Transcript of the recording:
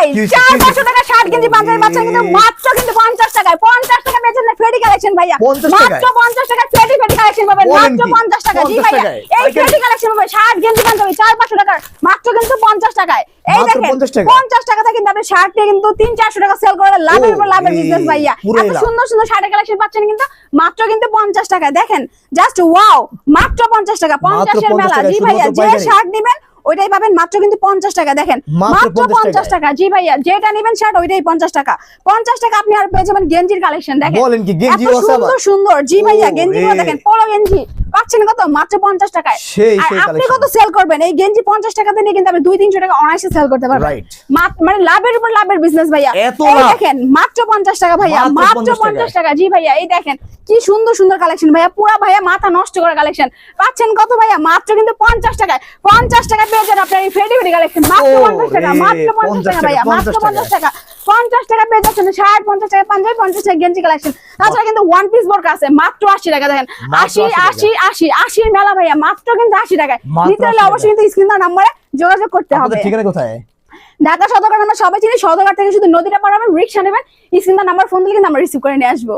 ভাই 400 টাকা শার্ট গেঞ্জি পাঞ্জাবি বাচ্চা কিন্তু মাত্র কিন্তু 50 টাকায় 50 টাকা বেচেন না ফেডি কালেকশন ভাইয়া মাত্র 50 টাকা ফেডি কালেকশন পাবেন মাত্র 50 টাকা জি ভাইয়া এই ফেডি কালেকশন পাবেন শার্ট গেঞ্জি পাঞ্জাবি 400 টাকা মাত্র কিন্তু 50 টাকায় এই দেখেন 50 টাকা থেকে কিন্তু আপনি শার্ট নিয়ে কিন্তু 300-400 টাকা সেল করে লাভের উপর লাভের বিজনেস ভাইয়া এত সুন্দর সুন্দর শার্টের কালেকশন পাচ্ছেন কিন্তু মাত্র কিন্তু 50 টাকায় দেখেন জাস্ট ওয়াও মাত্র 50 টাকা 50 এর মেলা জি ভাইয়া যে শার্ট নেবেন ওইটাই পাবেন মাত্র কিন্তু 50 টাকা দেখেন মাত্র 50 টাকা জি ভাইয়া যেটা নেবেন শার্ট ওইটাই 50 টাকা 50 টাকা আপনি আর পেয়ে যাবেন গেঞ্জির কালেকশন দেখেন বলেন কি গেঞ্জি সুন্দর সুন্দর জি ভাইয়া গেঞ্জিগুলো দেখেন পলো গেঞ্জি পাচ্ছেন কত মাত্র 50 টাকায় আর আপনি কত সেল করবেন এই গেঞ্জি 50 টাকাতে নিয়ে কিন্তু আপনি 200-300 টাকা অনায়াসে সেল করতে পারবেন মানে লাভের উপর লাভের বিজনেস ভাইয়া এই দেখেন মাত্র 50 টাকা ভাইয়া মাত্র 50 টাকা জি ভাইয়া এই দেখেন কি সুন্দর সুন্দর কালেকশন ভাইয়া পুরো ভাইয়া মাথা নষ্ট করা কালেকশন পাচ্ছেন কত ভাইয়া মাত্র কিন্তু 50 টাকায় 50 টাকা পেয়ে যান আপনার এই ফেডি কালেকশন মাত্র 50 টাকা মাত্র 50 টাকা ভাইয়া মাত্র 50 টাকা 50 টাকা পেয়ে যাচ্ছেন শার্ট 50 টাকা পাঞ্জাবি 50 টাকা গেঞ্জি কালেকশন তাছাড়া কিন্তু ওয়ান পিস বোরকা আছে মাত্র 80 টাকা দেখেন 80 এর মেলা ভাইয়া মাত্র কিন্তু 80 টাকায় নিতে হলে অবশ্যই কিন্তু স্ক্রিন নাম্বারে যোগাযোগ করতে হবে ঠিকানা কোথায় ঢাকা সদরঘাট আমরা সবাই চিনি সদরঘাট থেকে শুধু নদীটা পার হবেন রিকশা নেবেন স্ক্রিন নাম্বার ফোন দিলে কিন্তু আমরা রিসিভ করে নিয়ে আসবো